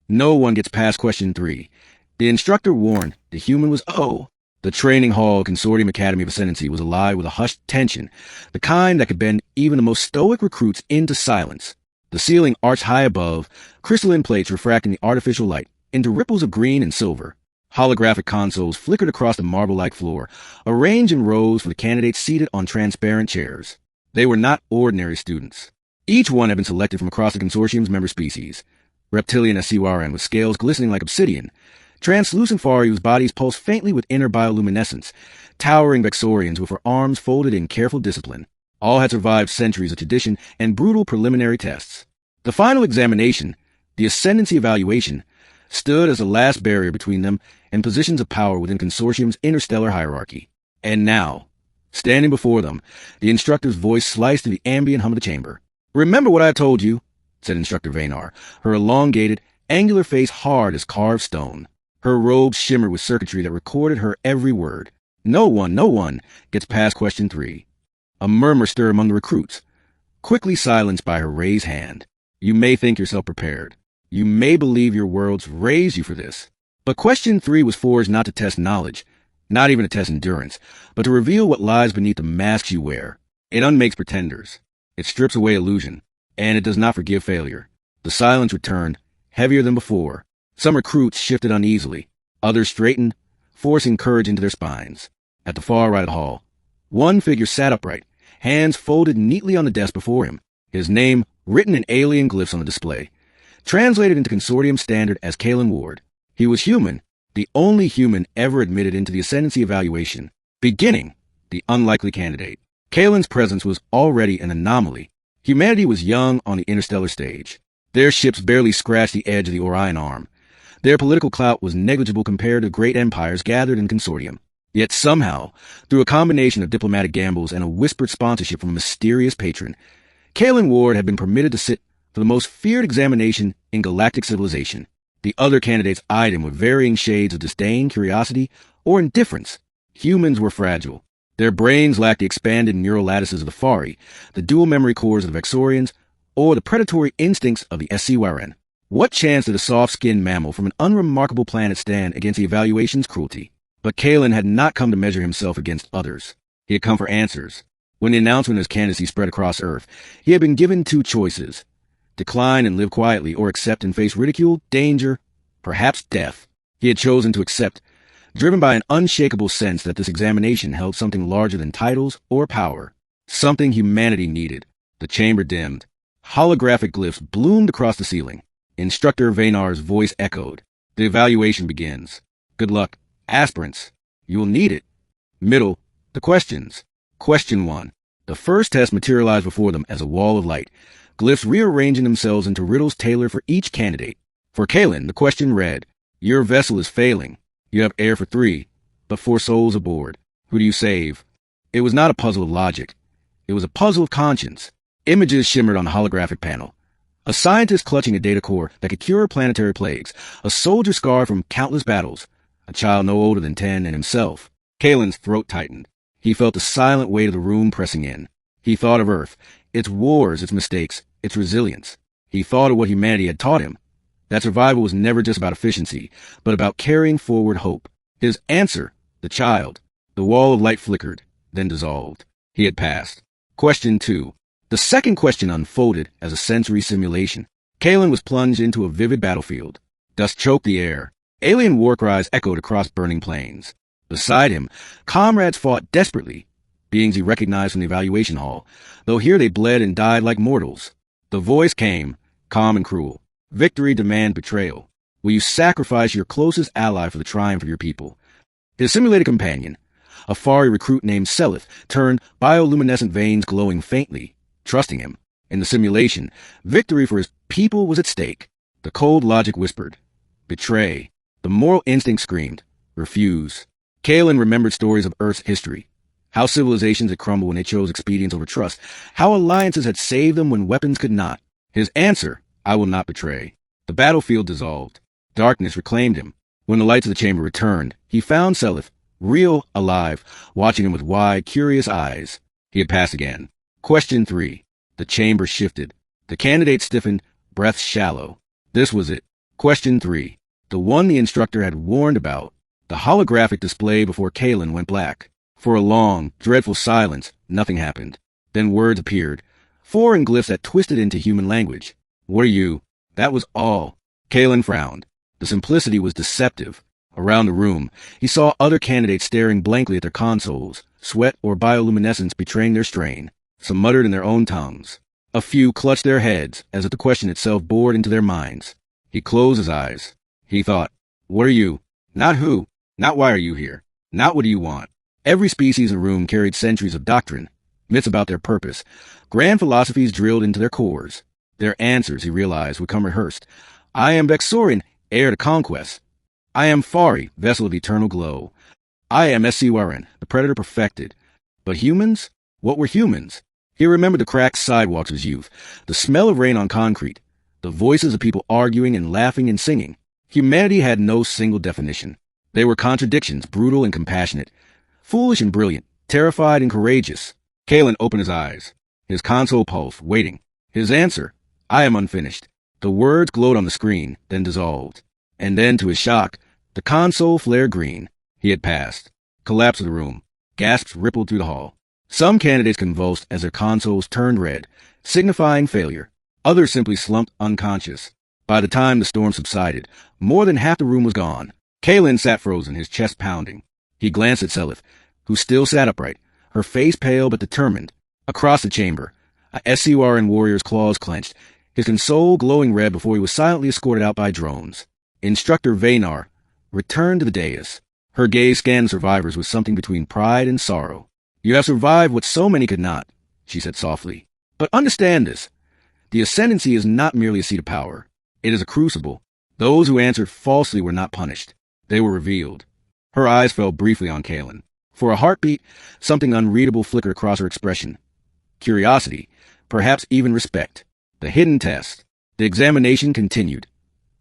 No one gets past question 3. The instructor warned the human was O. The training hall Consortium Academy of Ascendancy was alive with a hushed tension, the kind that could bend even the most stoic recruits into silence. The ceiling arched high above, crystalline plates refracting the artificial light into ripples of green and silver. Holographic consoles flickered across the marble-like floor, arranged in rows for the candidates seated on transparent chairs. They were not ordinary students. Each one had been selected from across the consortium's member species. Reptilian SCYRN with scales glistening like obsidian. Translucent Fari whose bodies pulsed faintly with inner bioluminescence. Towering Vexorians with their arms folded in careful discipline. All had survived centuries of tradition and brutal preliminary tests. The final examination, the ascendancy evaluation, stood as the last barrier between them and positions of power within Consortium's interstellar hierarchy. And now, standing before them, the instructor's voice sliced through the ambient hum of the chamber. "Remember what I told you," said Instructor Vaynar, her elongated, angular face hard as carved stone. Her robes shimmered with circuitry that recorded her every word. No one gets past question 3. A murmur stirred among the recruits, quickly silenced by her raised hand. You may think yourself prepared. You may believe your worlds raised you for this. But question 3 was forged not to test knowledge, not even to test endurance, but to reveal what lies beneath the masks you wear. It unmakes pretenders. It strips away illusion. And it does not forgive failure. The silence returned, heavier than before. Some recruits shifted uneasily. Others straightened, forcing courage into their spines. At the far right of the hall, one figure sat upright, hands folded neatly on the desk before him, his name written in alien glyphs on the display, translated into Consortium standard as Kalen Ward. He was human, the only human ever admitted into the ascendancy evaluation, beginning the unlikely candidate. Kalen's presence was already an anomaly. Humanity was young on the interstellar stage. Their ships barely scratched the edge of the Orion Arm. Their political clout was negligible compared to great empires gathered in Consortium. Yet somehow, through a combination of diplomatic gambles and a whispered sponsorship from a mysterious patron, Kalen Ward had been permitted to sit for the most feared examination in galactic civilization. The other candidates eyed him with varying shades of disdain, curiosity, or indifference. Humans were fragile. Their brains lacked the expanded neural lattices of the Fari, the dual memory cores of the Vexorians, or the predatory instincts of the SCYRN. What chance did a soft-skinned mammal from an unremarkable planet stand against the evaluation's cruelty? But Kalen had not come to measure himself against others. He had come for answers. When the announcement of his candidacy spread across Earth, he had been given 2 choices: decline and live quietly, or accept and face ridicule, danger, perhaps death. He had chosen to accept, driven by an unshakable sense that this examination held something larger than titles or power, something humanity needed. The chamber dimmed. Holographic glyphs bloomed across the ceiling. Instructor Vaynar's voice echoed. The evaluation begins. Good luck, aspirants. You will need it. Middle, the questions. Question 1. The first test materialized before them as a wall of light, glyphs rearranging themselves into riddles tailored for each candidate. For Kalen, the question read, your vessel is failing. You have air for 3, but 4 souls aboard. Who do you save? It was not a puzzle of logic. It was a puzzle of conscience. Images shimmered on the holographic panel. A scientist clutching a data core that could cure planetary plagues. A soldier scarred from countless battles. A child no older than 10 and himself. Kalen's throat tightened. He felt the silent weight of the room pressing in. He thought of Earth, its wars, its mistakes, its resilience. He thought of what humanity had taught him. That survival was never just about efficiency, but about carrying forward hope. His answer, the child. The wall of light flickered, then dissolved. He had passed. Question 2. The second question unfolded as a sensory simulation. Kalen was plunged into a vivid battlefield. Dust choked the air. Alien war cries echoed across burning plains. Beside him, comrades fought desperately, beings he recognized from the evaluation hall, though here they bled and died like mortals. The voice came, calm and cruel. Victory demands betrayal. Will you sacrifice your closest ally for the triumph of your people? His simulated companion, a Fari recruit named Selith, turned bioluminescent veins glowing faintly, trusting him. In the simulation, victory for his people was at stake. The cold logic whispered, betray. The moral instinct screamed, refuse. Kalen remembered stories of Earth's history. How civilizations had crumbled when they chose expedience over trust. How alliances had saved them when weapons could not. His answer, I will not betray. The battlefield dissolved. Darkness reclaimed him. When the lights of the chamber returned, he found Selith, real, alive, watching him with wide, curious eyes. He had passed again. Question 3. The chamber shifted. The candidates stiffened, breaths shallow. This was it. Question 3. The one the instructor had warned about. The holographic display before Kalen went black. For a long, dreadful silence, nothing happened. Then words appeared. Foreign glyphs that twisted into human language. What are you? That was all. Kalen frowned. The simplicity was deceptive. Around the room, he saw other candidates staring blankly at their consoles, sweat or bioluminescence betraying their strain. Some muttered in their own tongues. A few clutched their heads, as if the question itself bored into their minds. He closed his eyes. He thought, what are you? Not who. Not why are you here. Not what do you want. Every species in the room carried centuries of doctrine, myths about their purpose, grand philosophies drilled into their cores. Their answers, he realized, would come rehearsed. I am Bexorian, heir to conquest. I am Fari, vessel of eternal glow. I am Siwaran, the predator perfected. But humans? What were humans? He remembered the cracked sidewalks of his youth, the smell of rain on concrete, the voices of people arguing and laughing and singing. Humanity had no single definition. They were contradictions, brutal and compassionate, foolish and brilliant, terrified and courageous. Kalen opened his eyes. His console pulsed, waiting. His answer, I am unfinished. The words glowed on the screen, then dissolved. And then, to his shock, the console flared green. He had passed. Collapse of the room. Gasps rippled through the hall. Some candidates convulsed as their consoles turned red, signifying failure. Others simply slumped unconscious. By the time the storm subsided, more than half the room was gone. Kalen sat frozen, his chest pounding. He glanced at Selith, who still sat upright, her face pale but determined. Across the chamber, a SCRN warrior's claws clenched, his console glowing red before he was silently escorted out by drones. Instructor Vaynar returned to the dais. Her gaze scanned the survivors with something between pride and sorrow. You have survived what so many could not, she said softly. But understand this. The ascendancy is not merely a seat of power. It is a crucible. Those who answered falsely were not punished. They were revealed. Her eyes fell briefly on Kalen. For a heartbeat, something unreadable flickered across her expression. Curiosity, perhaps even respect. The hidden test. The examination continued.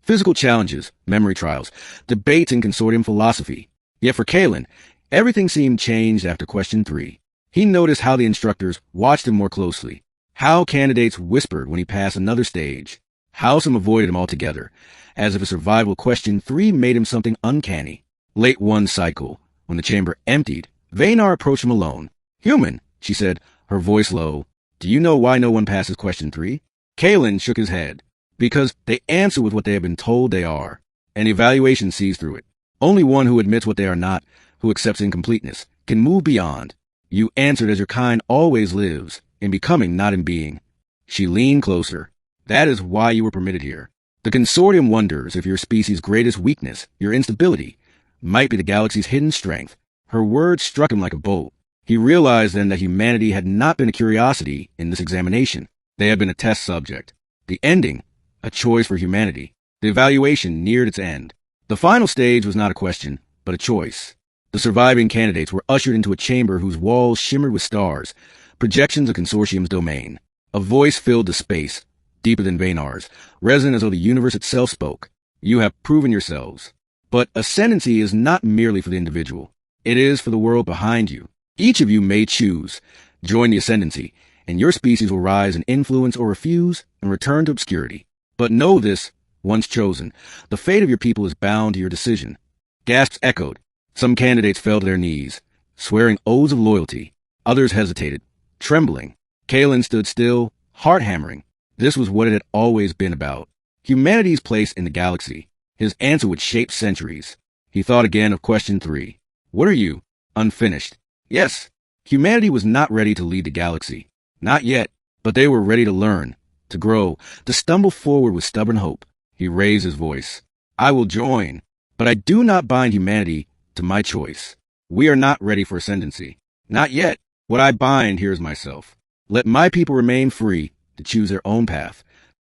Physical challenges, memory trials, debates in consortium philosophy. Yet for Kalen, everything seemed changed after question 3. He noticed how the instructors watched him more closely, how candidates whispered when he passed another stage, how some avoided him altogether, as if a survival question 3 made him something uncanny. Late one cycle, when the chamber emptied, Vaynar approached him alone. Human, she said, her voice low. Do you know why no one passes question 3? Kalen shook his head. Because they answer with what they have been told they are. An evaluation sees through it. Only one who admits what they are not, who accepts incompleteness, can move beyond. You answered as your kind always lives, in becoming, not in being. She leaned closer. That is why you were permitted here. The consortium wonders if your species' greatest weakness, your instability, might be the galaxy's hidden strength. Her words struck him like a bolt. He realized then that humanity had not been a curiosity in this examination. They had been a test subject. The ending, a choice for humanity. The evaluation neared its end. The final stage was not a question, but a choice. The surviving candidates were ushered into a chamber whose walls shimmered with stars, projections of Consortium's domain. A voice filled the space, deeper than Vaynar's, resonant as though the universe itself spoke. You have proven yourselves. But ascendancy is not merely for the individual. It is for the world behind you. Each of you may choose. Join the ascendancy, and your species will rise in influence or refuse and return to obscurity. But know this, once chosen, the fate of your people is bound to your decision. Gasps echoed. Some candidates fell to their knees, swearing oaths of loyalty. Others hesitated, trembling. Kalen stood still, heart hammering. This was what it had always been about. Humanity's place in the galaxy. His answer would shape centuries. He thought again of question 3. What are you? Unfinished. Yes, humanity was not ready to lead the galaxy. Not yet, but they were ready to learn, to grow, to stumble forward with stubborn hope. He raised his voice. I will join, but I do not bind humanity to my choice. We are not ready for ascendancy. Not yet. What I bind here is myself. Let my people remain free to choose their own path.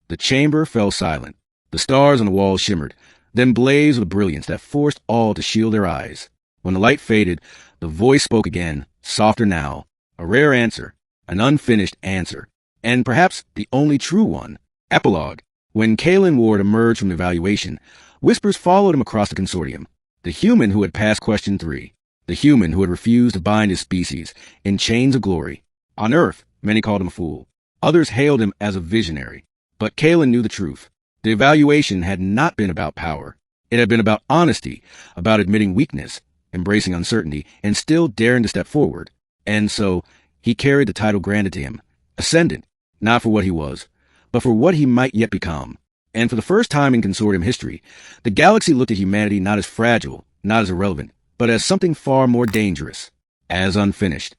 The chamber fell silent. The stars on the walls shimmered, then blazed with a brilliance that forced all to shield their eyes. When the light faded, the voice spoke again, softer now. A rare answer, an unfinished answer, and perhaps the only true one. Epilogue. When Kalen Ward emerged from the evaluation, whispers followed him across the consortium. The human who had passed question 3. The human who had refused to bind his species in chains of glory. On Earth, many called him a fool. Others hailed him as a visionary. But Kalen knew the truth. The evaluation had not been about power. It had been about honesty, about admitting weakness, embracing uncertainty, and still daring to step forward. And so, he carried the title granted to him, Ascendant, not for what he was, but for what he might yet become. And for the first time in consortium history, the galaxy looked at humanity not as fragile, not as irrelevant, but as something far more dangerous, as unfinished.